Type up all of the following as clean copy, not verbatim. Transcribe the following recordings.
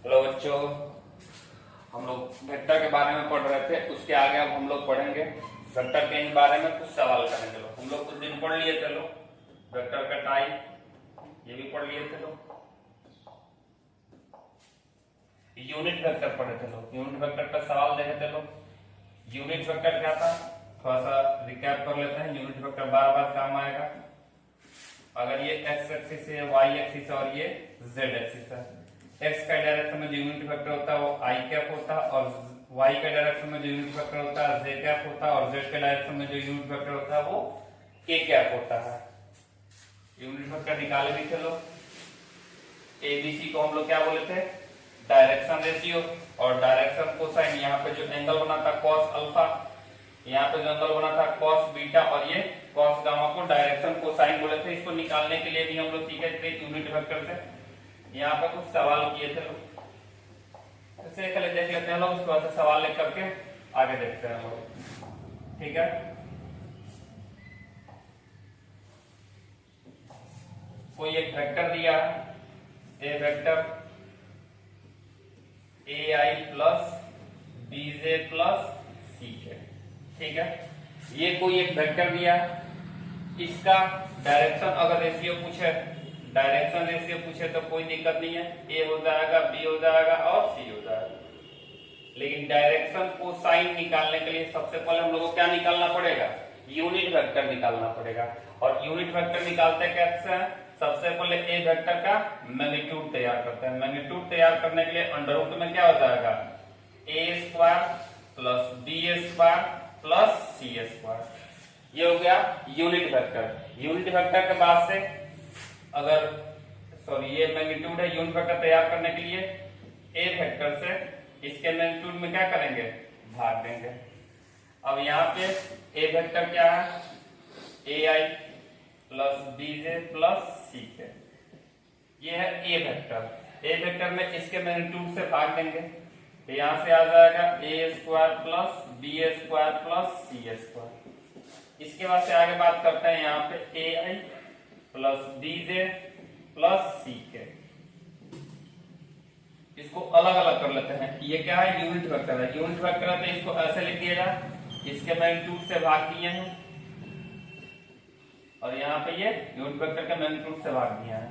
Hello बच्चों, हम लोग वेक्टर के बारे में पढ़ रहे थे। उसके आगे अब हम लोग पढ़ेंगे वेक्टर के बारे में कुछ सवाल करेंगे। लोग हम लोग कुछ दिन पढ़ लिए थे। लोग वेक्टर का टाइप ये भी पढ़ लिए थे। लोग यूनिट वेक्टर पढ़े थे। लोग यूनिट वेक्टर का सवाल देखे थे। लोग यूनिट वेक्टर क्या था थोड़ा सा रिकैप कर लेते हैं। यूनिट वेक्टर बार बार काम आएगा। अगर ये एक्स एक्सिस है, वाई एक्सिस है और ये जेड एक्सिस है। एक्स का डायरेक्शन में जो यूनिट वेक्टर होता है वो आई कैप होता है, और वाई का डायरेक्शन में जो यूनिट वेक्टर होता है जे कैप होता है, और जेड के डायरेक्शन में जो यूनिट वेक्टर होता है वो के कैप होता है। यूनिट वेक्टर निकाले भी थे लोग। एबीसी को हम लोग क्या बोले थे? डायरेक्शन रेशियो और डायरेक्शन कोसाइन। यहाँ पे जो एंगल बना था कॉस अल्फा, यहाँ पे जो एंगल बना था कॉस बीटा, और ये कॉस गामा को डायरेक्शन कोसाइन बोले थे। इसको निकालने के लिए भी हम लोग सीखे थे यूनिट वेक्टर से। यहाँ पे कुछ सवाल किए थे लोग, इसे पहले देख लेते हैं लोग, उसके बाद सवाल लिख करके आगे देखते हैं लोग। ठीक है, कोई एक वेक्टर दिया है, a vector a i plus b j plus c k. ठीक है, ये कोई एक वेक्टर दिया है। इसका डायरेक्शन अगर रेशियो पूछे, डायरेक्शन रेशियो पूछे तो कोई दिक्कत नहीं है, ए हो जाएगा, बी हो जाएगा और सी हो जाएगा। लेकिन डायरेक्शन को साइन निकालने के लिए सबसे पहले हम लोग को क्या निकालना पड़ेगा? यूनिट वेक्टर निकालना पड़ेगा। और यूनिट वेक्टर निकालते कैसे हैं? सबसे पहले ए वेक्टर का मैग्नीट्यूड तैयार करते हैं। मैग्नीट्यूड तैयार करने के लिए अंडर रूट में क्या हो जाएगा? A square plus b square plus c square. ये हो गया यूनिट वेक्टर। यूनिट वेक्टर के बाद से अगर ये मैग्नीट्यूड है, यूनिट वेक्टर तैयार करने के लिए ए वेक्टर से इसके मैग्नीट्यूड में क्या करेंगे? भाग देंगे। अब यहाँ पे ए वेक्टर क्या है? ए i plus b j plus c के। ये है ए वेक्टर। ए वेक्टर में इसके मैग्नीट्यूड से भाग देंगे तो यहाँ से आ जाएगा a square plus b square plus c square. इसके बाद से आगे बात करते हैं यहाँ पे a i plus b j plus c k. इसको अलग अलग कर लेते हैं। ये क्या है? यूनिट वेक्टर है। यूनिट वेक्टर है तो इसको ऐसे लिख दिया जाए, इसके मैग्नीट्यूड से भाग दिए हैं, और यहाँ पे ये यूनिट वेक्टर के मैग्नीट्यूड से भाग दिया है।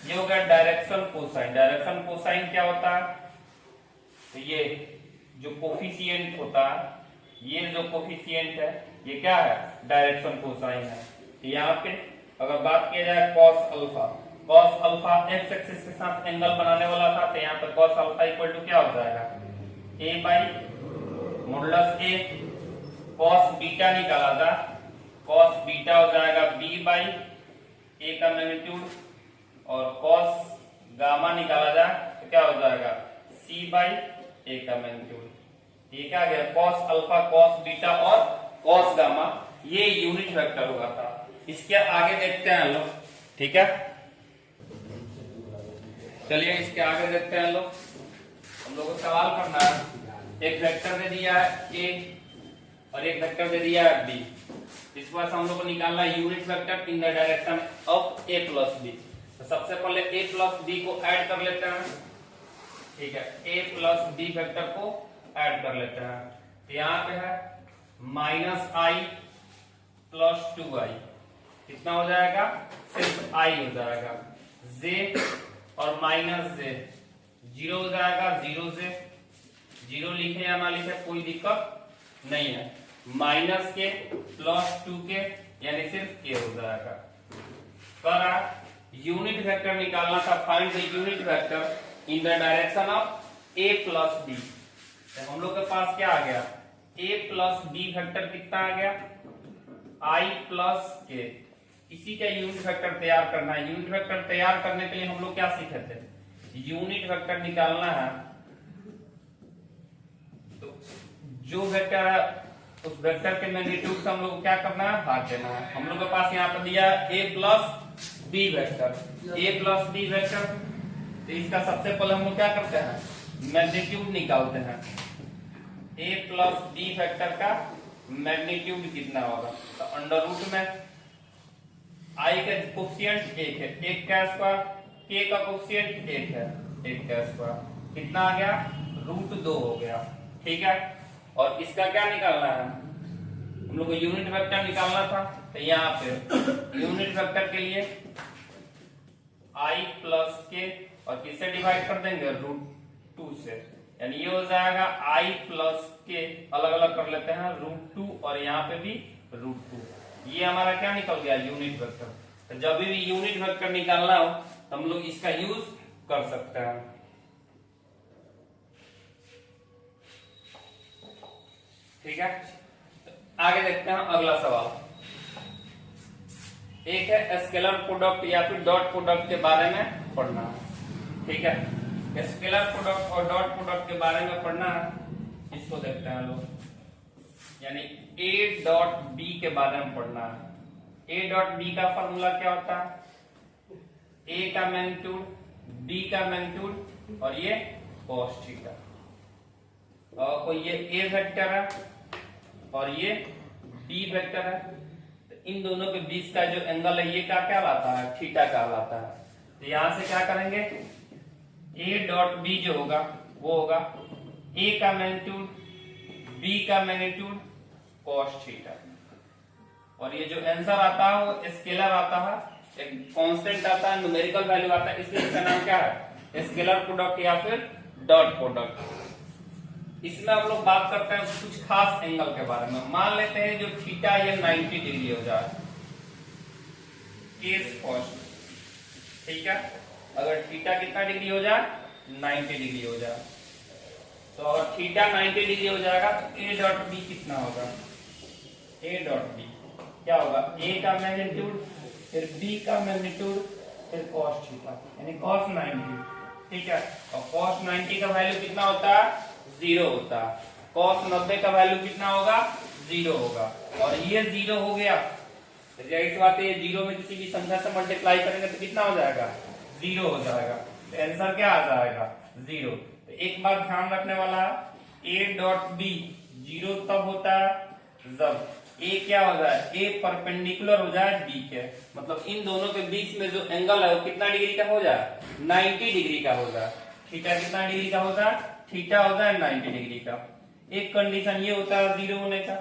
ये हो गया डायरेक्शन कोसाइन। डायरेक्शन कोसाइन क्या होता है? तो ये जो कोफिशिएंट होता है, ये जो कोफिशिएंट है ये क्या है? डायरेक्शन कोसाइन है। तो यहाँ पे अगर बात किया जाए cos alpha, cos alpha x axis के साथ एंगल बनाने वाला था, तो यहाँ पे कॉस अल्फा इक्वल टू क्या हो जाएगा? A by modulus a. Cos beta निकाला था, कॉस बीटा हो जाएगा बी बाई ए का मैग्नीट्यूड, और कॉस गामा निकाला जाए तो क्या हो जाएगा? सी बाई ए का मैग्नीट्यूड। ये क्या आ गया? कॉस अल्फा, कॉस बीटा और कॉस गामा। ये यूनिट वेक्टर होगा था। इसके आगे देखते हैं लोग। ठीक है, चलिए इसके आगे देखते हैं लोग। हम लोग को सवाल करना है। एक वेक्टर दे दिया है ए और एक वेक्टर दे दिया है बी। इस बार हम लोग को निकालना है unit vector in the direction of a plus b. तो सबसे पहले ए प्लस बी को ऐड कर लेते हैं। ठीक है, ए प्लस बी वेक्टर को ऐड कर लेते हैं। तो यहाँ पे है माइनस आई प्लस 2i। कितना हो जाएगा? सिर्फ i हो जाएगा। j और माइनस जे 0 हो जाएगा। 0 से 0 लिखे या ना लिखे कोई दिक्कत नहीं है। माइनस के प्लस 2 के यानी सिर्फ k हो जाएगा। करा यूनिट वेक्टर निकालना था। Find the unit vector in the direction of a plus b. हम लोग के पास क्या आ गया? a प्लस बी वेक्टर कितना आ गया? i प्लस के। इसी का यूनिट वेक्टर तैयार करना है। यूनिट वेक्टर तैयार करने के लिए हम लोग क्या सीखे थे? यूनिट वेक्टर निकालना है तो जो वेक्टर है उस वेक्टर के मैग्नीट्यूड से हम लोग को क्या करना है? भाग देना है। हम लोग के पास यहाँ पर दिया है a plus b vector. a plus b vector, तो इसका सबसे पहले हम लोग क्या करते हैं? मैग्नीट्यूड निकालते हैं। a प्लस बी वेक्टर का मैग्नीट्यूड कितना होगा? तो अंडर रूट में i का कोफिशिएंट 1 है, 1 का स्क्वायर, k का कोफिशिएंट 1 है, 1 का स्क्वायर। कितना आ गया, √2 हो गया। ठीक है, और इसका क्या निकालना है, हम लोग को यूनिट वेक्टर निकालना था। तो यहाँ पे यूनिट वेक्टर के लिए i प्लस के और किससे डिवाइड कर देंगे, √2 से, यानी ये हो जाएगा i प्लस के, अलग अलग कर लेते हैं, √2 और यहाँ पे भी √2। ये हमारा क्या निकल गया, यूनिट वेक्टर। तो जब भी यूनिट वेक्टर निकालना हो तो हम लोग इसका यूज कर सकते हैं। ठीक है, आगे देखते हैं अगला सवाल। एक है स्केलर प्रोडक्ट या फिर डॉट प्रोडक्ट के बारे में पढ़ना है। ठीक है, स्केलर प्रोडक्ट और डॉट प्रोडक्ट के बारे में पढ़ना है, इसको देखते हैं लोग, यानी ए डॉट बी के बारे में पढ़ना है। ए डॉट बी का फॉर्मूला क्या होता है, ए का मैग्नीट्यूड, बी का मैग्नीट्यूड और ये cos थीटा। और कोई ये ए वेक्टर है और ये बी वेक्टर है, तो इन दोनों के बीच का जो एंगल है ये क्या कहलाता है, थीटा कहलाता है। तो यहां से क्या करेंगे, ए डॉट बी जो होगा वो होगा ए का मैग्नीट्यूड, बी का मैग्नीट्यूड, cos थीटा। और ये जो आंसर आता है वो स्केलर आता है, एक कांस्टेंट आता है, न्यूमेरिकल वैल्यू आता है, इसलिए इसका नाम क्या है, स्केलर प्रोडक्ट या फिर डॉट प्रोडक्ट। इसमें हम लोग बात करते हैं कुछ खास एंगल के बारे में। मान लेते हैं जो थीटा ये 90 डिग्री हो जाए, केस फर्स्ट। ठीक है, अगर थीटा कितना डिग्री हो जाए, 90 डिग्री हो जाए, तो अगर थीटा 90 डिग्री हो जाएगा तो ए डॉट बी कितना होगा, ए डॉट बी क्या होगा, ए का मैग्नीट्यूड फिर बी का मैग्नीट्यूड फिर cos थीटा, यानी cos 90। ठीक है, और cos 90 का वैल्यू कितना होता है, 0 होता है। cos 90 का वैल्यू कितना होगा, 0 होगा। और ये 0 हो गया, तो जाहिर बात है ये 0 में किसी भी संख्या से मल्टीप्लाई करेंगे तो कितना हो जाएगा, 0 हो जाएगा। तो आंसर क्या आ जाएगा, 0। तो एक बात ध्यान रखने वाला है, ए डॉट बी 0 तब होता है जब ए क्या हो जाए, ए परपेंडिकुलर हो जाए बी के, मतलब इन दोनों के बीच में जो एंगल है वो कितना डिग्री का हो जाए, 90 डिग्री का हो जाए। थीटा कितना डिग्री का हो जाए, थीटा हो जाए 90 डिग्री का। एक कंडीशन ये होता है 0 होने का।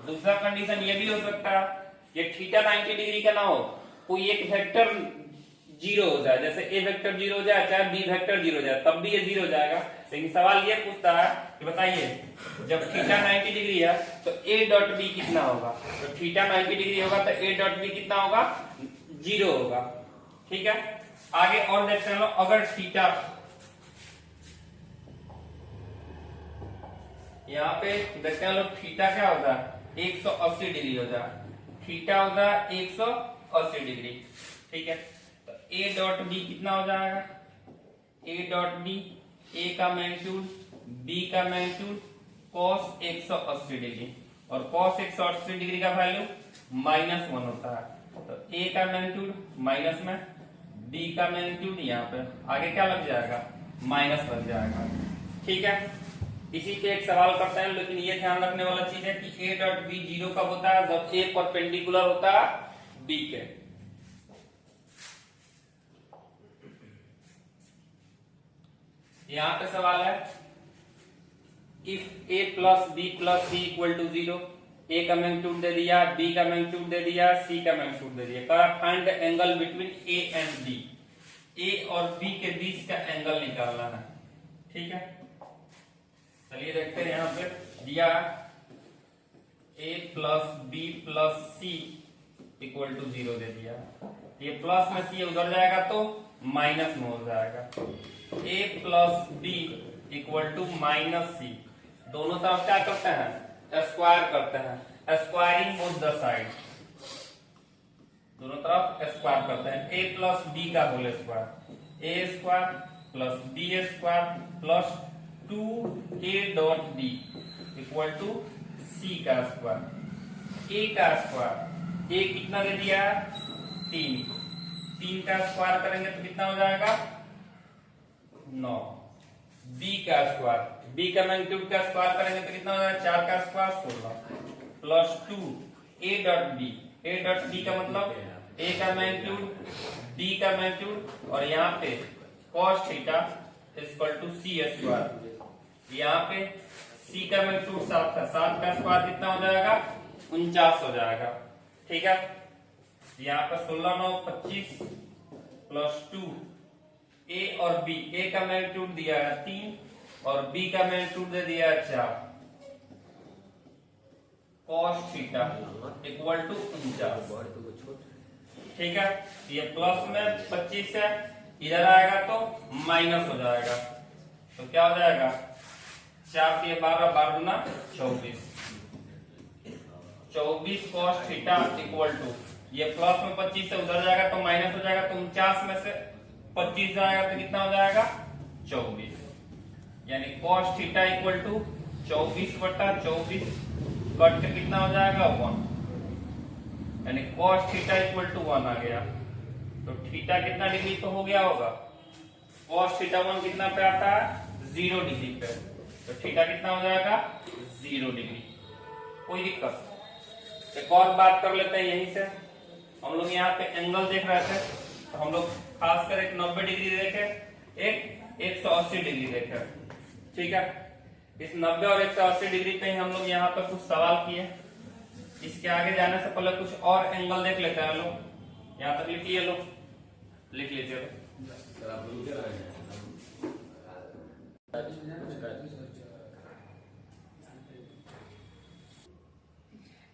दूसरा कंडीशन ये भी हो सकता है ये थीटा 90 डिग्री का ना हो, कोई एक वेक्टर 0 हो जाए, जैसे ए वेक्टर 0 हो जाए चाहे बी वेक्टर 0 हो जाए, तब भी ये 0 हो जाएगा। लेकिन सवाल ये पूछता है कि बताइए जब थीटा 90 डिग्री है तो ए डॉट बी कितना होगा, तो थीटा 90 डिग्री होगा तो ए डॉट बी कितना होगा, 0 होगा। ठीक है, आगे और देखते हैं, अगर थीटा यहाँ पे देखते हैं लोग, थीटा क्या होता है 180 डिग्री हो जाए, थीटा होता है 180 डिग्री। ठीक है, तो ए डॉट बी कितना हो जाएगा, ए डॉट बी, ए का मैग्नीट्यूड, बी का मैग्नीट्यूड, cos 180 डिग्री, और cos 180 डिग्री का वैल्यू -1 होता है। तो ए का मैग्नीट्यूड माइनस में, बी का मैग्नीट्यूड यहाँ पे आगे क्या लग जाएगा, माइनस लग जाएगा। ठीक है, इसी पे एक सवाल करते हैं, लेकिन ये ध्यान रखने वाला चीज है कि ए डॉट बी 0 कब होता है, जब ए परपेंडिकुलर होता है बी के। यहां पे सवाल है if a plus b plus c equal to 0, a का मैग्नीट्यूड दे दिया, बी का मैग्नीट्यूड दे दिया, सी का मैग्नीट्यूड दे दिया, कहा find the angle between a and b, a और बी के बीच का एंगल निकालना है। ठीक है, चलिए देखते हैं, यहां पे दिया a plus b plus c equal to 0 दे दिया, ये प्लस में सी उधर जाएगा तो माइनस में हो जाएगा, a plus b equal to minus c, दोनों तरफ क्या करते हैं, स्क्वायर करते हैं, स्क्वायरिंग बोथ द साइड, दोनों तरफ स्क्वायर करते हैं, a प्लस बी का whole square, a square plus b square plus 2a dot b equal to c का स्क्वायर, a का स्क्वायर, a कितना दे दिया, 3 का स्क्वायर करेंगे तो कितना हो जाएगा, 9, b का स्क्वायर, b का मैग्नीट्यूड का स्क्वायर करेंगे तो कितना हो जाएगा, 4 का square 16 plus 2 a dot b, a dot b का मतलब a का मैग्नीट्यूड, b का मैग्नीट्यूड, और यहाँ पे cos theta equal to c square. यहाँ पे सी का मैग्नीट्यूड 7 था, 7 का स्क्वायर कितना हो जाएगा 49 हो जाएगा। ठीक है, यहाँ पर 16 9 25 प्लस 2 ए और बी, ए का मैग्नीट्यूड दिया है 3 और बी का मैग्नीट्यूड दे दिया है 4, cos थीटा इक्वल टू 49। ठीक है, ये प्लस में 25 है, इधर आएगा तो माइनस हो जाएगा, तो क्या हो जाएगा 4 के 12 12 गुना 24, 24 cos थीटा इक्वल टू, ये प्लस में 25 से उधर जाएगा तो माइनस हो जाएगा, तो 49 में से 25 जाएगा तो कितना हो जाएगा 24, यानी cos theta equal to 24/24 cut के कितना हो जाएगा 1, यानी cos थीटा इक्वल टू 1 आ गया। तो थीटा कितना डिग्री पे हो गया होगा, cos थीटा 1 कितना पे आता है 0 डिग्री पे, तो थीटा कितना हो जाएगा 0 डिग्री। कोई दिक्कत। एक और बात कर लेते हैं, यहीं से हम लोग यहाँ पे एंगल देख रहे थे, तो हम लोग खासकर एक 90 डिग्री देखे, एक 180 डिग्री देखे। ठीक है, इस 90 और 180 डिग्री पे ही हम लोग यहाँ पे कुछ सवाल किए। इसके आगे जाने से पहले कुछ और एंगल देख लेते हैं लोग, यहाँ तक लिखिए, लोग लिख लीजिए।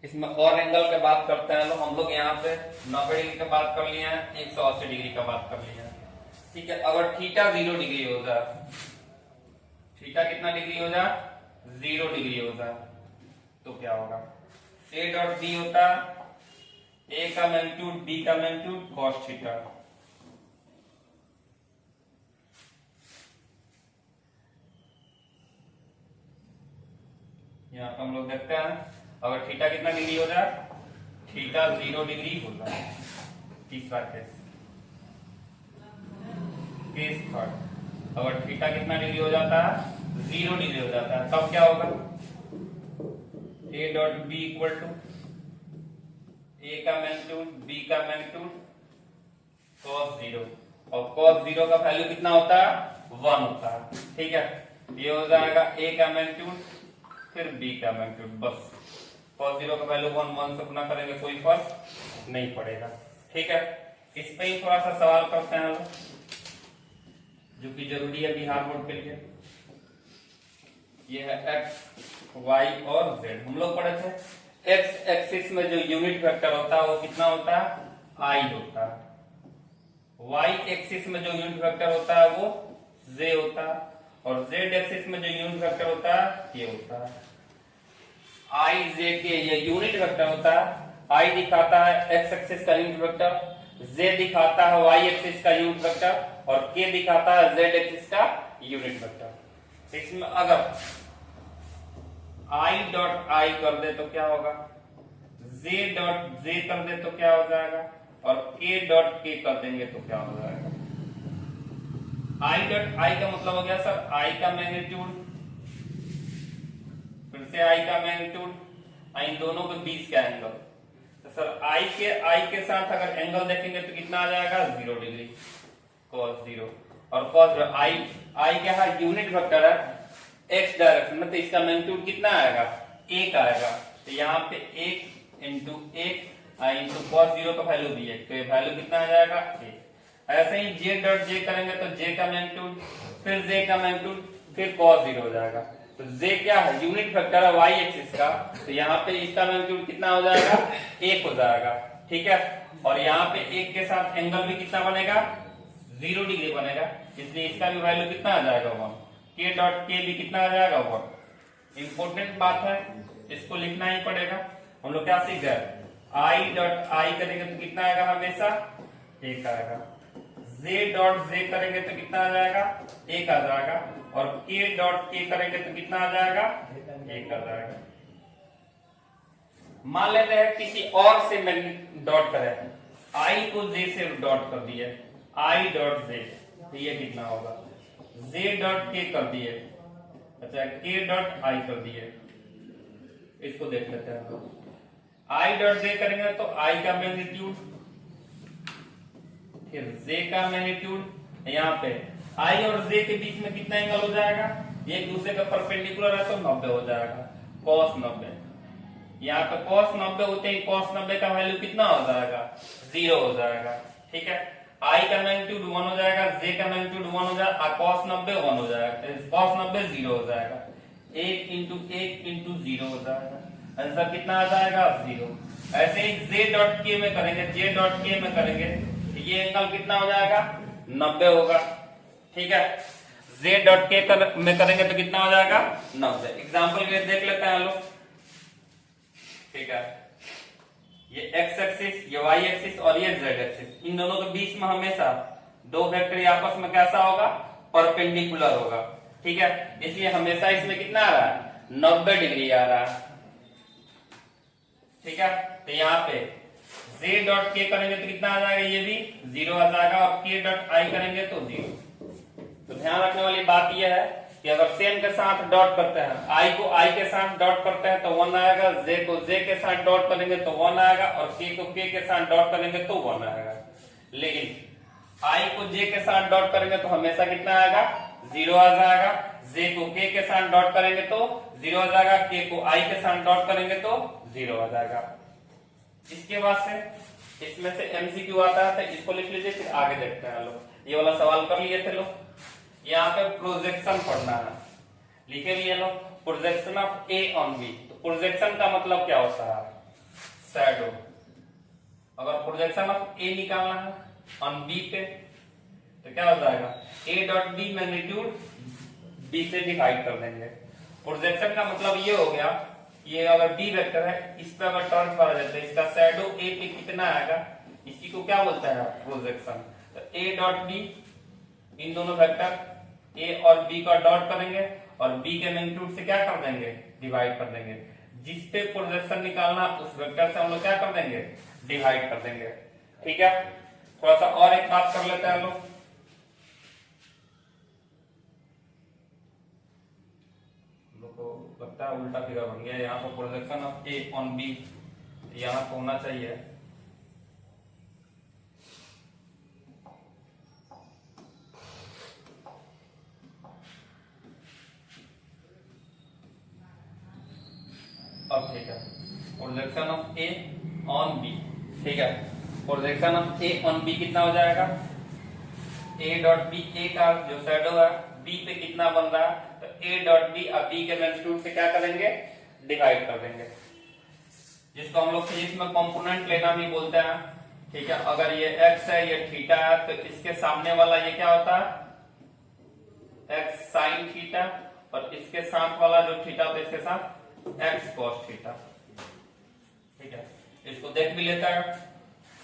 इसमें और एंगल पे बात करते हैं लोग, हम लोग यहाँ पे 90 डिग्री का बात कर लिए हैं, 180 डिग्री का बात कर लिए हैं। ठीक है, अगर थीटा 0 डिग्री हो जाए, थीटा कितना डिग्री हो जाए 0 डिग्री हो जाए, तो क्या होगा, ए डॉट बी होता ए का मैग्नीट्यूड बी का मैग्नीट्यूड cos थीटा। यहाँ पे हम लोग देखते हैं, अगर थीटा कितना डिग्री हो जाए, थीटा 0 डिग्री हो जाए। तीसरा केस, केस थर्ड, अगर थीटा कितना डिग्री हो जाता है 0 डिग्री हो जाता है, तब क्या होगा, a dot b equal to a का मैग्नीट्यूड बी का मैग्नीट्यूड cos 0, और cos 0 का वैल्यू कितना होता है 1 होता है। ठीक है, ये हो जाएगा ए का मैग्नीट्यूड फिर बी का मैग्नीट्यूड, बस cos 0 का वैल्यू 1 से गुना करेंगे, कोई फर्क नहीं पड़ेगा। ठीक है, इस पे ही थोड़ा सा सवाल करते हैं जो कि जरूरी है बिहार बोर्ड के लिए। ये है x, y और z। हम लोग पढ़े थे x एक्सिस में जो यूनिट वेक्टर होता है वो कितना होता है i होता है, y एक्सिस में जो यूनिट वेक्टर होता है वो j होता है, और z एक्सिस में जो यूनिट वेक्टर होता है k होता है। i j k ये यूनिट वेक्टर होता है, i दिखाता है x एक्सिस का यूनिट वेक्टर, j दिखाता है y एक्सिस का यूनिट वेक्टर, और k दिखाता है z एक्सिस का यूनिट वेक्टर। इसमें अगर i डॉट i कर दे तो क्या होगा, j डॉट j कर दे तो क्या हो जाएगा, और k डॉट k कर देंगे तो क्या हो जाएगा। i डॉट i का मतलब हो गया सर i का मैग्नीट्यूड, फिर से i का मैग्नीट्यूड, इन दोनों के बीच का एंगल। तो सर i के साथ अगर एंगल देखेंगे तो कितना आ जाएगा 0 डिग्री, cos 0, और cos i क्या है यूनिट वेक्टर है x डायरेक्शन में, तो इसका मैग्नीट्यूड कितना आएगा 1 आएगा, तो यहाँ पे 1 इंटू 1 इंटू cos 0 का वैल्यू भी है, तो ये वैल्यू कितना आ जाएगा 1। ऐसे ही j डॉट j करेंगे तो j का मैग्नीट्यूड फिर j का मैग्नीट्यूड फिर cos 0 हो जाएगा, तो j क्या है यूनिट वेक्टर है y एक्सिस का, तो यहाँ पे इसका मैग्नीट्यूड कितना हो जाएगा 1 हो जाएगा। ठीक है, और यहाँ पे 1 के साथ एंगल भी कितना बनेगा 0 डिग्री बनेगा, इसलिए इसका भी वैल्यू कितना आ जाएगा 1, k डॉट k भी कितना आ जाएगा 1। इंपॉर्टेंट बात है, इसको लिखना ही पड़ेगा। हम लोग क्या सीख गए, i डॉट i करेंगे तो कितना आएगा हमेशा 1 आएगा, j डॉट j करेंगे तो कितना आ जाएगा 1 आ जाएगा, और k डॉट k करेंगे तो कितना आ जाएगा 1 आ जाएगा। मान लेते हैं किसी और से डॉट करें, i को j से डॉट कर दिए, i डॉट j, तो ये कितना होगा, j डॉट k कर दिए, अच्छा k डॉट i कर दिए। इसको देख लेते हैं, i डॉट j करेंगे तो i का मैग्नीट्यूड फिर j का मैग्नीट्यूड, यहाँ पे आई और जे के बीच में कितना एंगल हो जाएगा, एक दूसरे का परपेंडिकुलर है तो 90 हो जाएगा, cos 90। यहाँ पे cos 90 होते ही cos 90 का वैल्यू कितना हो जाएगा, 0 हो जाएगा। ठीक है, I का मैग्नीट्यूड 1 हो जाएगा, J का मैग्नीट्यूड 1 हो जाएगा, cos 90 1 हो जाएगा, cos 90 0 हो जाएगा, 1 इंटू 1 इंटू 0 हो जाएगा, आंसर कितना आ जाएगा 0। ऐसे ही J डॉट K में करेंगे, J डॉट K में करेंगे ये एंगल कितना हो जाएगा 90 होगा। ठीक है, J डॉट K में करेंगे तो कितना हो जाएगा 90। एग्जाम्पल के देख लेते हैं लोग। ठीक है, ये x एक्सिस, ये y एक्सिस और ये z एक्सिस, इन दोनों के बीच में हमेशा दो वेक्टर आपस में कैसा होगा, परपेंडिकुलर होगा। ठीक है, इसलिए हमेशा इसमें कितना आ रहा है 90 डिग्री आ रहा है। ठीक है, तो यहाँ पे z डॉट k करेंगे तो कितना आ जाएगा, ये भी 0 आ जाएगा, और k डॉट i करेंगे तो 0। तो ध्यान रखने वाली बात यह है कि अगर सेम के साथ डॉट करते हैं, i को i के साथ डॉट करते हैं तो 1 आएगा, j को j के साथ डॉट करेंगे तो 1 आएगा, और k को k के साथ डॉट करेंगे तो 1 आएगा। लेकिन i को j के साथ डॉट करेंगे तो हमेशा कितना आएगा 0 आ जाएगा, j को k के साथ डॉट करेंगे तो 0 आ जाएगा, k को i के साथ डॉट करेंगे तो 0 आ जाएगा। इसके बाद से इसमें से MCQ आता है तो इसको लिख लीजिए, फिर आगे देखते हैं लोग। ये वाला सवाल कर लिए थे लोग। यहाँ पे प्रोजेक्शन पढ़ना है, लिखे लिए लोग projection of a on b. तो प्रोजेक्शन का मतलब क्या होता है, शैडो। अगर प्रोजेक्शन ऑफ ए निकालना है ऑन बी पे तो क्या हो जाएगा, a dot b magnitude b से डिवाइड कर देंगे। प्रोजेक्शन का मतलब ये हो गया, ये अगर बी वेक्टर है, इस पे अगर टर्न करा जाता है, इसका शैडो ए पे कितना आएगा, इसी को क्या बोलता है प्रोजेक्शन। तो ए डॉट बी, इन दोनों वेक्टर ए और बी का डॉट करेंगे और बी के मैग्नीट्यूड से क्या कर देंगे, डिवाइड कर देंगे। जिस पे प्रोजेक्शन निकालना उस वेक्टर से हम लोग क्या कर देंगे, डिवाइड कर देंगे। ठीक है, थोड़ा सा और एक बात कर लेते हैं लोग। लगता है उल्टा फिगर बन गया, यहाँ पर projection of a on b यहाँ पर होना चाहिए। अब ठीक है, projection of a on b. ठीक है, projection of a on b कितना हो जाएगा, ए डॉट बी, ए का जो शैडो है बी पे कितना बन रहा है, तो ए डॉट बी अब बी के मैग्नीट्यूड से क्या करेंगे, डिवाइड कर देंगे, जिसको हम लोग फिजिक्स में कंपोनेंट लेना भी बोलते हैं। ठीक है, अगर ये x है, ये थीटा है, तो इसके सामने वाला ये क्या होता है, x साइन थीटा, और इसके साथ वाला जो थीटा होता है इसके साथ x cos थीटा। ठीक है, इसको देख भी लेता है।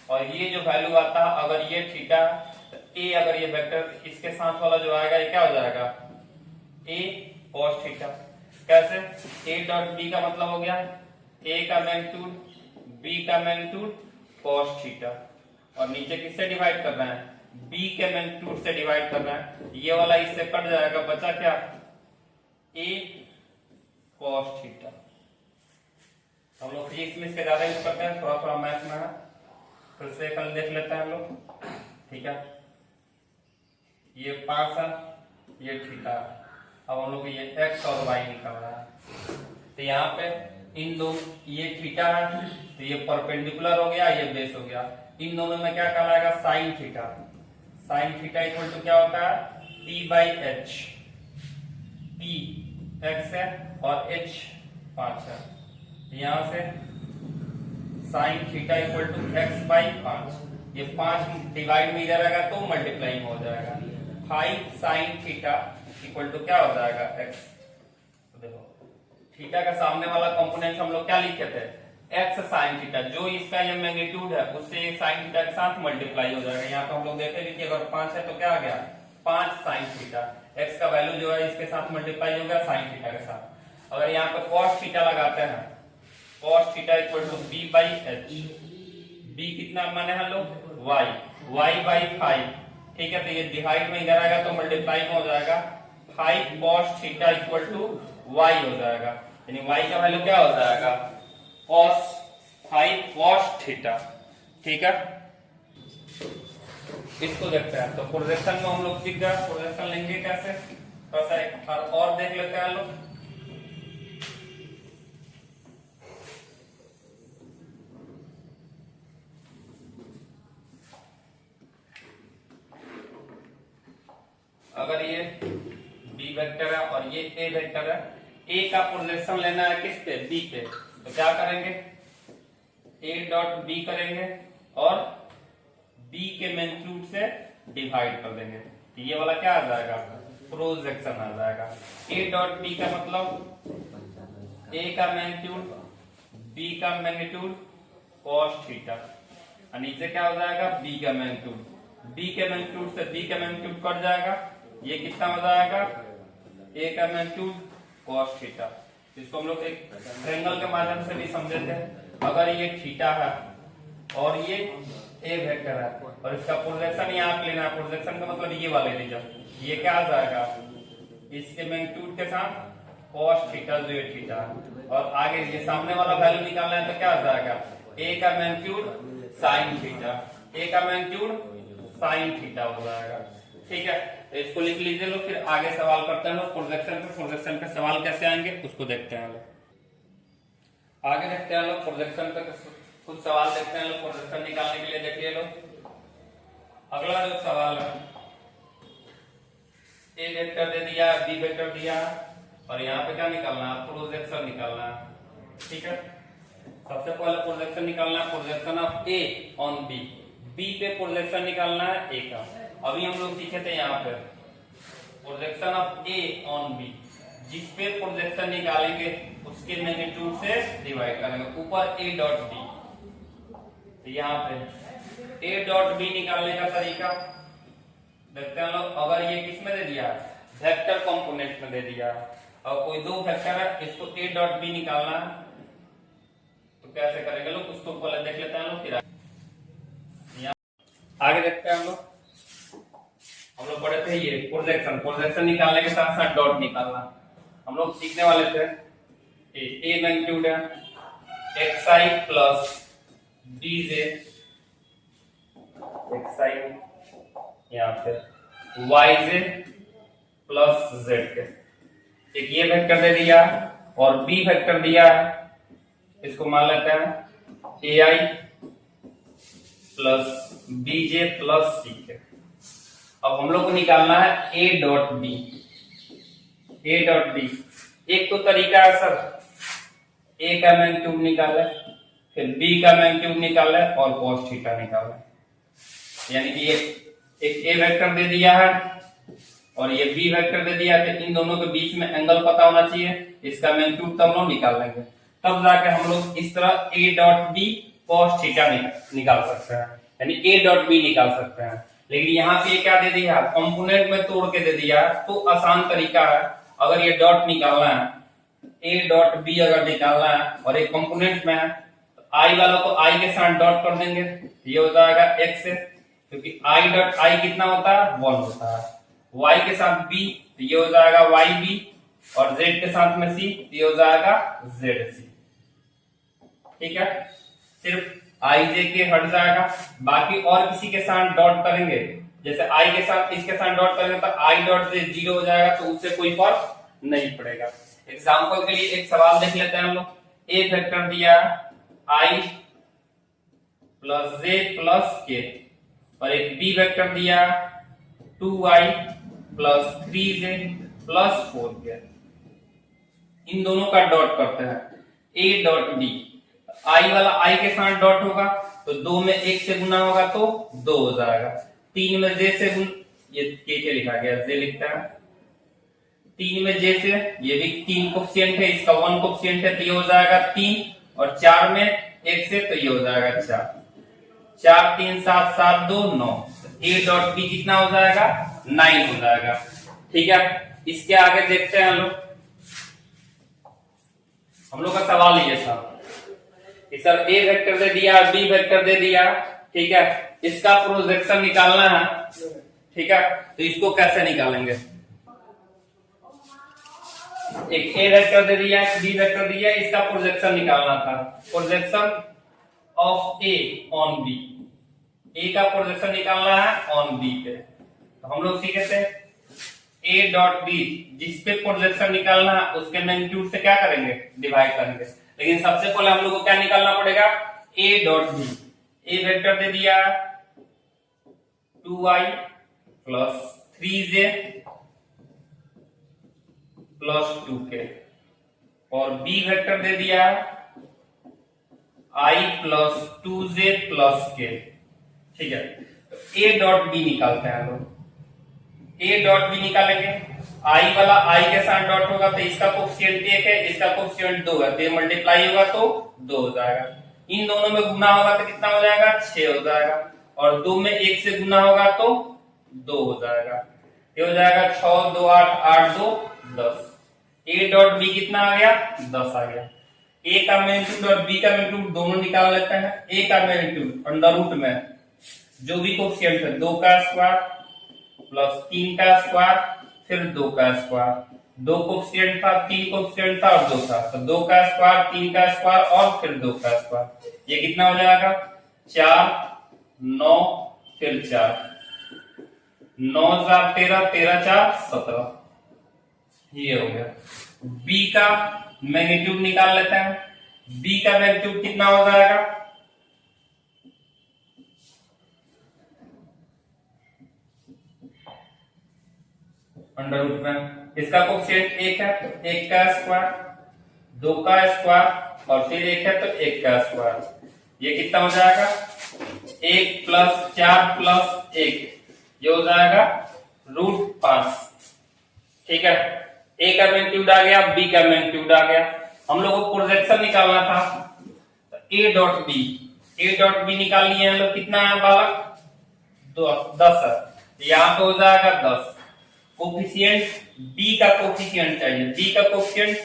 और ये जो वैल्यू आता है, अगर ये थीटा तो a, अगर ये वेक्टर इसके साथ वाला जो आएगा ये क्या हो जाएगा, a cos थीटा। कैसे, a डॉट b का मतलब हो गया a का मैग्नीट्यूड b का मैग्नीट्यूड cos थीटा, और नीचे किससे डिवाइड कर रहे हैं, b के मैग्नीट्यूड से डिवाइड कर रहे हैं। ये वाला इससे कट जाएगा, बचा क्या, a cos थीटा। हम लोग फिजिक्स में इसके ज्यादा यूज करते हैं, थोड़ा थोड़ा मैथ में है, फिर से कल देख लेते हैं हम लोग। ठीक है, ये 5 है, ये थीटा। अब हम लोग ये x और y निकाल रहा है, तो यहाँ पे इन दो, ये थीटा है तो ये परपेंडिकुलर हो गया, ये बेस हो गया। इन दोनों में क्या कहलाएगा, sine theta. Sine theta equal to क्या होता है, p by h. p x है और h 5 है, यहां से sine theta equal to x by 5। ये 5 डिवाइड में इधर आएगा तो मल्टीप्लाइंग हो जाएगा, 5 साइन थीटा इक्वल टू क्या हो जाएगा, x। तो देखो थीटा का सामने वाला कंपोनेंट हम लोग क्या लिखे थे, x साइन थीटा, जो इसका ये मैग्नीट्यूड है उससे साइन थीटा के साथ मल्टीप्लाई हो जाएगा। यहाँ पे हम लोग देखे कि अगर 5 है तो क्या आ गया, 5 साइन थीटा, x का वैल्यू जो है इसके साथ मल्टीप्लाई हो गया साइन थीटा के साथ। अगर यहाँ पे cos थीटा लगाते हैं, cos theta equal to b by h. b कितना माने हम लोग, y, y बाई 5। ठीक है, तो ये डिवाइड में इधर आएगा तो मल्टीप्लाई में हो जाएगा, 5 cos theta equal to y हो जाएगा, यानी y का वैल्यू क्या हो जाएगा, cos 5 cos थीटा। ठीक है, इसको देखते हैं। तो प्रोजेक्शन में हम लोग सीख गए, प्रोजेक्शन लेंगे कैसे, थोड़ा सा एक और देख लेते हैं लोग। अगर ये बी वेक्टर है और ये ए वेक्टर है, ए का प्रोजेक्शन लेना है किस पे, बी पे, तो क्या करेंगे, ए डॉट बी करेंगे और बी के मैग्नीट्यूड से डिवाइड कर देंगे। ये वाला क्या आ जाएगा, प्रोजेक्शन आ जाएगा। ए डॉट बी का मतलब ए का मैग्नीट्यूड, बी का मैग्नीट्यूड cos थीटा, और नीचे क्या हो जाएगा, बी का मैग्नीट्यूड, बी के मैग्नीट्यूड से बी का मैग्नीट्यूड कट जाएगा, ये कितना हो जाएगा, ए का मैग्नीट्यूड cos थीटा। इसको हम लोग एक ट्रायंगल के माध्यम से भी समझे थे। अगर ये थीटा है और ये ए वेक्टर है और इसका प्रोजेक्शन यहाँ पे लेना है, प्रोजेक्शन का मतलब ये वाले लीजिए, ये क्या आ जाएगा, इसके मैग्नीट्यूड के साथ cos थीटा जो ये थीटा, और आगे ये सामने वाला वैल्यू निकालना है तो क्या आ जाएगा, ए का मैग्नीट्यूड sin थीटा, ए का मैग्नीट्यूड sin थीटा हो जाएगा। ठीक है, तो इसको लिख लीजिए लोग, फिर आगे सवाल करते हैं लोग प्रोजेक्शन पे सवाल कैसे आएंगे उसको देखते हैं लोग। आगे देखते हैं लोग प्रोजेक्शन पे कुछ सवाल देखते हैं लोग, प्रोजेक्शन निकालने के लिए देखिए लोग। अगला जो सवाल है, ए वेक्टर दे दिया, बी वेक्टर दिया, और यहाँ पे क्या निकालना है, प्रोजेक्शन निकालना है। ठीक है, सबसे पहले प्रोजेक्शन निकालना है, projection of a on b, b पे प्रोजेक्शन निकालना है ए का। अभी हम लोग सीखे थे यहाँ पे projection of a on b, जिस पे प्रोजेक्शन निकालेंगे उसके मैग्नीट्यूड से डिवाइड करेंगे, ऊपर ए डॉट बी। तो यहाँ पे ए डॉट बी निकालने का तरीका देखते हैं लोग। अगर ये किस में दे दिया, वेक्टर कंपोनेंट में दे दिया, और कोई दो वेक्टर है, इसको ए डॉट बी निकालना है, तो कैसे करेंगे लोग, उसको पहले देख लेते हैं लोग, फिर आगे देखते हैं हम लोग। हम लोग पढ़े थे ये प्रोजेक्शन निकालने के साथ साथ डॉट निकालना हम लोग सीखने वाले थे। ए मैग्नीट्यूड है xi प्लस dj, xi यहाँ पे yj प्लस z के, एक ये वेक्टर दे दिया और b वेक्टर दिया है, इसको मान लेते हैं ai plus bj plus c के। अब हम लोग को निकालना है a dot b, a dot b. एक तो तरीका है सर, ए का मैग्नीट्यूड निकाले, फिर बी का मैग्नीट्यूड निकाले और cos थीटा निकाले। यानी कि एक ए वेक्टर दे दिया है और ये बी वेक्टर दे दिया है, तो इन दोनों के बीच में एंगल पता होना चाहिए, इसका मैग्नीट्यूड तब लोग निकाल लेंगे, तब जाके हम लोग इस तरह a dot b cos theta निकाल सकते हैं, यानी ए डॉट बी निकाल सकते हैं। लेकिन यहाँ पे क्या दे दिया, कंपोनेंट में तोड़ के दे दिया, तो आसान तरीका है। अगर ये डॉट निकालना है, ए डॉट बी अगर निकालना है और एक कंपोनेंट में है, तो आई वालों को आई के साथ डॉट कर देंगे, ये हो जाएगा एक्स से, क्योंकि आई डॉट आई कितना होता है, 1 होता है। वाई के साथ बी, तो ये हो जाएगा वाई बी, और जेड के साथ में सी, तो ये हो जाएगा जेड सी। ठीक है, सिर्फ आई जे के हट जाएगा, बाकी और किसी के साथ डॉट करेंगे, जैसे आई के साथ इसके साथ डॉट करेंगे तो आई डॉट से 0 हो जाएगा, तो उससे कोई फर्क नहीं पड़ेगा। एग्जांपल के लिए एक सवाल देख लेते हैं हम लोग। ए वेक्टर दिया आई प्लस जे प्लस के, और एक बी वेक्टर दिया 2i plus 3j plus 4k। इन दोनों का डॉट करते हैं, ए डॉट बी। आई वाला आई के साथ डॉट होगा तो 2 में 1 से गुना होगा तो 2 हो जाएगा। 3 में जे से गुना, ये के लिखा गया, जे लिखता है। 3 में जे से, ये भी 3 कोफिशिएंट है, इसका 1 कोफिशिएंट है, तो ये हो जाएगा 3, और 4 में 1 से, तो ये हो जाएगा 4। 4 3 7 7 2 9, ए डॉट बी कितना हो जाएगा, 9 हो जाएगा। ठीक है, इसके आगे देखते हैं हम लोग का सवाल ये था कि सर ए वेक्टर दे दिया, बी वेक्टर दे दिया, ठीक है, इसका प्रोजेक्शन निकालना है। ठीक है, तो इसको कैसे निकालेंगे, एक ए वेक्टर दे दिया, बी वेक्टर दिया, इसका प्रोजेक्शन निकालना था। Projection of a on b, a का प्रोजेक्शन निकालना है ऑन बी पे। तो हम लोग सीखे थे ए डॉट बी, जिसपे प्रोजेक्शन निकालना है उसके मैग्नीट्यूड से क्या करेंगे, डिवाइड करेंगे। लेकिन सबसे पहले हम लोग को क्या निकालना पड़ेगा, a dot b. A vector दे दिया 2i plus 3j plus 2k, और बी वेक्टर दे दिया i plus 2j plus k। ठीक है, तो a डॉट बी निकालते हैं हम लोग। a डॉट बी निकालेंगे, i वाला i के साथ डॉट होगा तो इसका कोफिशिएंट 1 है, इसका कोफिशिएंट 2 है, तो ये मल्टीप्लाई होगा तो 2 हो जाएगा। इन दोनों में गुना होगा तो कितना हो जाएगा, 6 हो जाएगा, और 2 में 1 से गुना होगा तो 2 हो जाएगा। ये हो जाएगा 6 2 8 8 2 10। a डॉट बी कितना आ गया, 10 आ गया। a का मैग्नीट्यूड और b का मैग्नीट्यूड दोनों निकाल लेते हैं। a का मैग्नीट्यूड अंडर रूट में जो भी कोफिशिएंट है 2 का स्क्वायर प्लस 3 का स्क्वायर फिर 2 का स्क्वायर, 2 कोफिशिएंट था 3 कोफिशिएंट था और 2 था, तो 2 का स्क्वायर 3 का स्क्वायर और फिर 2 का स्क्वायर। ये कितना हो जाएगा, 4 9 फिर 4, 9 4 13 13 4 17। ये हो गया। b का मैग्नीट्यूड निकाल लेते हैं। b का मैग्नीट्यूड कितना हो जाएगा, अंडर रूट में इसका कोफिशिएंट 1 है तो 1 का स्क्वायर, 2 का स्क्वायर और फिर 1 है तो 1 का स्क्वायर। ये कितना हो जाएगा, 1 प्लस 4 प्लस 1, ये हो जाएगा √5। ठीक है, a का मैग्नीट्यूड आ गया, b का मैग्नीट्यूड आ गया। हम लोग को प्रोजेक्शन निकालना था, तो a डॉट बी निकाल लिए हम लोग। कितना है बालक, 10 है, यहाँ पे हो जाएगा 10। कोफिशिएंट b का कोफिशिएंट चाहिए, b का कोफिशिएंट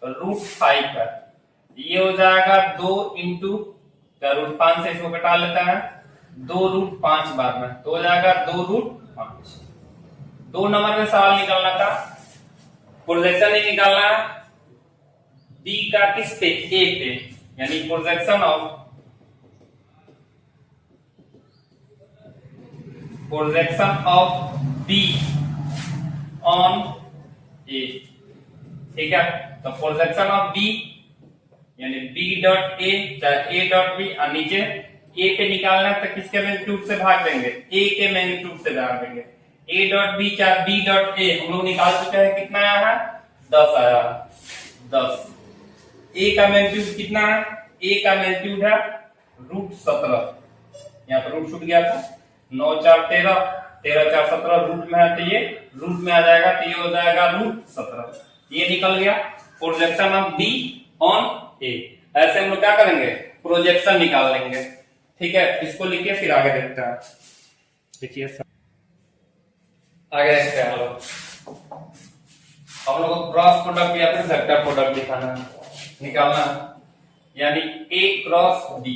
√5 है, ये हो जाएगा 2 इंटू √5 से इसको घटा लेता है 2 √5 बार में, तो हो जाएगा 2 √5। 2 नंबर में सवाल निकालना था, प्रोजेक्शन ही निकालना है b का किस पे, a पे, यानी projection of b on a। ठीक है, तो प्रोजेक्शन ऑफ b यानी b डॉट a चाहे a डॉट b, और नीचे a पे निकालना है तो किसके मैग्नीट्यूड से भाग देंगे, a के मैग्नीट्यूड से भाग देंगे। a डॉट b चाहे b डॉट a हम लोग निकाल चुके हैं, कितना आया है, 10 आया, 10। a का मैग्नीट्यूड कितना है, a का मैग्नीट्यूड है √17, यहाँ पर रूट छूट गया था, 9 4 13 13 4 17 रूट में है, तो ये रूट में आ जाएगा, तो ये हो जाएगा √17। ये निकल गया projection of b on a। ऐसे हम लोग क्या करेंगे, प्रोजेक्शन निकाल लेंगे। ठीक है, इसको लिखिए फिर आगे देखते हैं। देखिए आगे देखते हैं हम लोग को क्रॉस प्रोडक्ट या फिर वेक्टर प्रोडक्ट दिखाना है, निकालना है, यानी a क्रॉस b।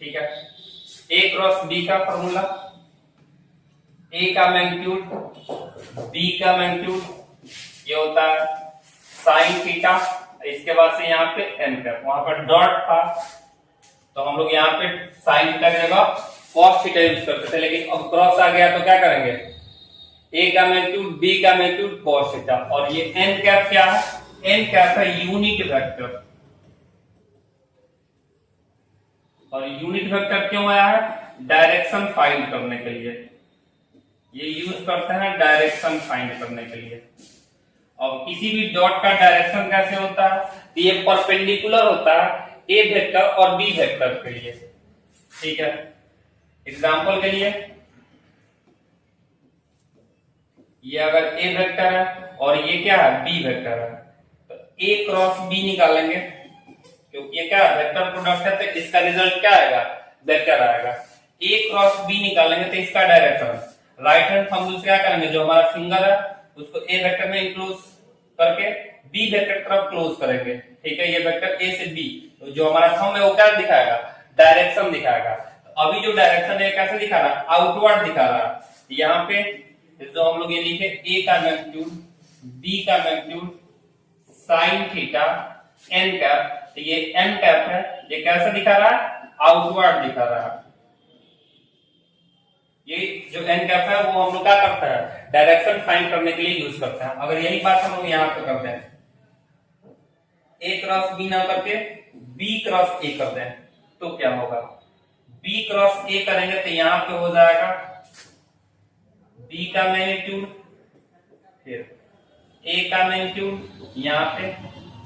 ठीक है, a क्रॉस b का फॉर्मूला, a का मैग्नीट्यूड b का मैग्नीट्यूड ये होता है साइन थीटा, इसके बाद से यहाँ पे n कैप, वहां पर डॉट था तो हम लोग यहाँ पे साइन थीटा की जगह कॉस थीटा यूज करते थे, लेकिन अब क्रॉस आ गया तो क्या करेंगे, a का मैग्नीट्यूड b का मैग्नीट्यूड कॉस थीटा, और ये n कैप क्या है, n कैप है यूनिट वेक्टर। और यूनिट वेक्टर क्यों आया है, डायरेक्शन फाइंड करने के लिए, ये यूज करते हैं डायरेक्शन फाइंड करने के लिए। और किसी भी डॉट का डायरेक्शन कैसे होता है, तो ये परपेंडिकुलर होता है a वेक्टर और b वेक्टर के लिए। ठीक है, एग्जांपल के लिए ये अगर a वेक्टर है और ये क्या है, b वेक्टर है, तो a क्रॉस b निकालेंगे, क्योंकि ये क्या है, वेक्टर प्रोडक्ट है, तो इसका रिजल्ट क्या आएगा, वेक्टर आएगा। a क्रॉस b निकालेंगे तो इसका डायरेक्शन राइट हैंड हम क्या करेंगे, जो हमारा फिंगर है उसको a वेक्टर में इंक्लोज करके b वेक्टर की तरफ क्लोज करेंगे। ठीक है, ये वेक्टर a से b, तो जो हमारा थंब है वो क्या दिखाएगा, डायरेक्शन दिखाएगा। तो अभी जो डायरेक्शन है कैसे दिखा रहा है, आउटवर्ड दिखा रहा है। यहाँ पे जो हम लोग ये लिखे a का मैग्नीट्यूड b का magnitude sine theta n cap, तो ये n कैप है, ये कैसे दिखा रहा है, आउटवर्ड दिखा रहा है। जो एन कैप है वो हम लोग क्या करता है, डायरेक्शन फाइंड करने के लिए यूज करता है। अगर यही बात हम लोग यहाँ पे करते हैं, ए क्रॉस बी ना करके बी क्रॉस ए करते हैं, तो क्या होगा, बी क्रॉस ए करेंगे तो यहां पे हो जाएगा बी का मैग्नीट्यूड, फिर ए का मैग्नीट्यूड, यहां पे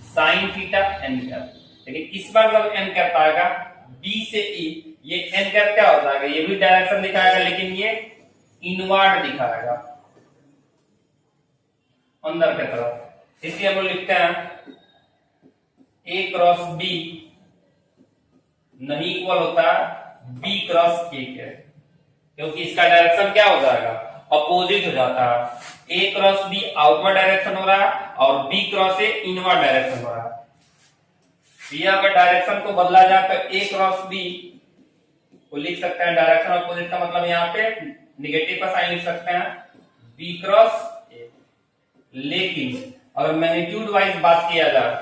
साइन थीटा एन कैप। लेकिन इस बार जब एन कैप आएगा बी से ई, ये एन कैप क्या हो जाएगा, ये भी डायरेक्शन दिखाएगा लेकिन ये इनवर्ड दिखाएगा अंदर की तरफ। इसलिए हम लोग लिखते हैं ए क्रॉस बी नहीं इक्वल होता बी क्रॉस ए के, क्योंकि इसका डायरेक्शन क्या हो जाएगा, अपोजिट हो जाता है। A cross b outward direction हो रहा है और b cross a inward direction हो रहा है। ये अगर डायरेक्शन को बदला जाए तो ए क्रॉस बी को लिख सकते हैं, डायरेक्शन अपोजिट का मतलब यहाँ पे निगेटिव का साइन लिख सकते हैं बी क्रॉस ए। लेकिन अगर मैग्नीट्यूड वाइज बात किया जाए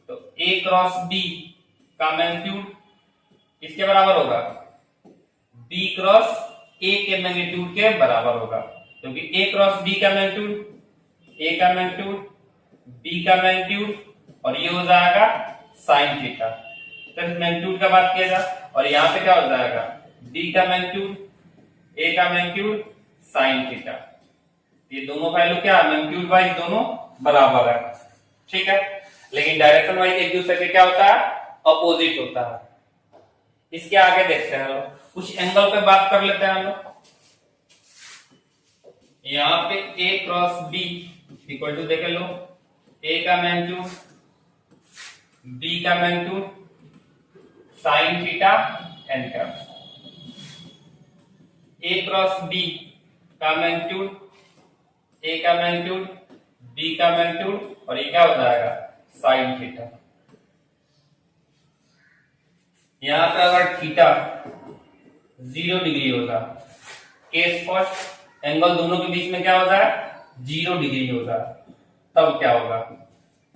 तो ए क्रॉस बी का मैग्नीट्यूड किसके बराबर होगा, बी क्रॉस ए के मैग्नीट्यूड के बराबर होगा, क्योंकि ए क्रॉस बी का मैग्नीट्यूड, ए का मैग्नीट्यूड, बी का मैग्नीट्यूड और ये हो जाएगा साइन थीटा। तो मैग्नीट्यूड का बात किया जाए और यहाँ पे क्या हो जाएगा, बी का मैग्नीट्यूड, ए का मैग्नीट्यूड, साइन थीटा। ये दोनों वैल्यू क्या है, मैग्नीट्यूड वाइज दोनों बराबर है, ठीक है। लेकिन डायरेक्शन वाइज एक दूसरे के क्या होता है, अपोजिट होता है। इसके आगे देखते हैं लोग, कुछ एंगल पे बात कर लेते हैं हम लोग। यहाँ पे a cross b equal to देखे लो, ए का मैग्नीट्यूड, बी का magnitude, sine theta n cap. A cross b का मैग्नीट्यूड, ए का मैग्नीट्यूड, बी का मैग्नीट्यूड और ये क्या हो जाएगा, साइन थीटा। यहां पर अगर थीटा 0 डिग्री होगा, केस फर्स्ट एंगल दोनों के बीच में क्या होता है, 0 डिग्री होगा, तब क्या होगा,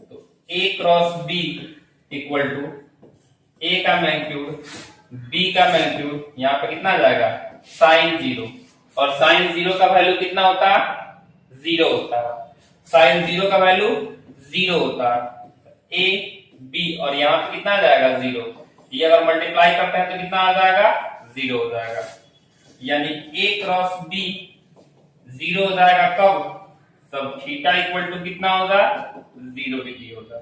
तो ए cross b equal to a का मैग्नीट्यूड, बी का मैग्नीट्यूड, यहां पे कितना आ जाएगा, साइन 0। और साइन 0 का वैल्यू कितना होता है, 0 होता है। साइन 0 का वैल्यू 0 होता है, ए बी और यहां पे कितना आ जाएगा, 0। ये अगर मल्टीप्लाई करते हैं तो कितना आ जाएगा, 0 हो जाएगा। यानी ए क्रॉस बी 0 हो जाएगा कब, सब थीटा इक्वल टू कितना होगा, 0 डिग्री होगा,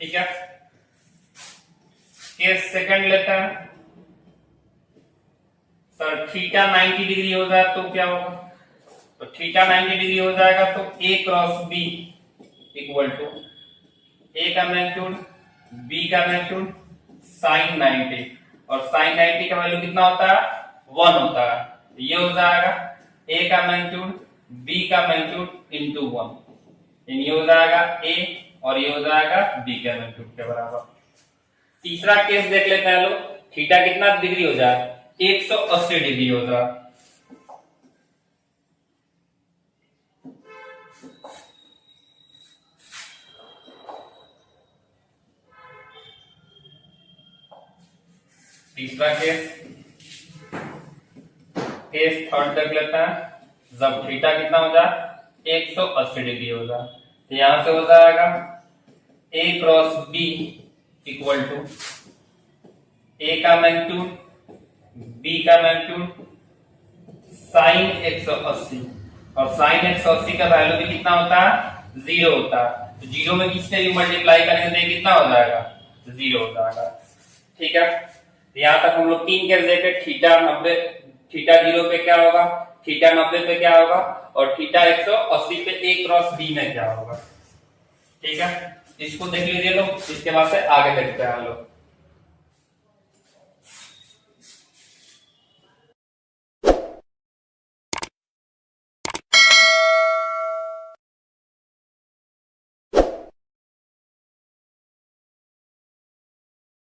ठीक है। केस सेकंड लेते हैं, सर थीटा 90 डिग्री हो जाए तो क्या होगा, तो थीटा 90 डिग्री हो जाएगा तो ए cross b equal to a का मैग्नीट्यूड, बी का मैग्नीट्यूड, साइन 90 और साइन 90 का वैल्यू कितना होता है, 1 होता है। तो ये हो जाएगा ए का मैग्नीट्यूड, बी का मैग्नीट्यूड इंटू 1, ये हो जाएगा ए और ये हो जाएगा बी का मैग्नीट्यूड के बराबर। तीसरा केस देख लेते हैं लोग, थीटा कितना डिग्री हो जाए, 180 डिग्री हो जाए। तीसरा केस थर्ड देख लेते हैं, जब थीटा कितना हो जाए, 180 डिग्री हो जाए, तो यहां से हो जाएगा ए cross b equal to a का मैग्नीट्यूड, बी का मैग्नीट्यूड, साइन 180 और साइन 180 का वैल्यू भी कितना होता है, 0 होता है। तो 0 में किससे भी मल्टीप्लाई करेंगे तो कितना हो जाएगा, 0 हो जाएगा, ठीक है। यहां तक हम लोग 3 केस देखे, थीटा 90, थीटा 0 पे क्या होगा, थीटा 90 पे क्या होगा और थीटा 180 पे ए क्रॉस बी में क्या होगा, ठीक है। इसको देख लीजिए लोग, इसके बाद से आगे देखते हैं हम लोग।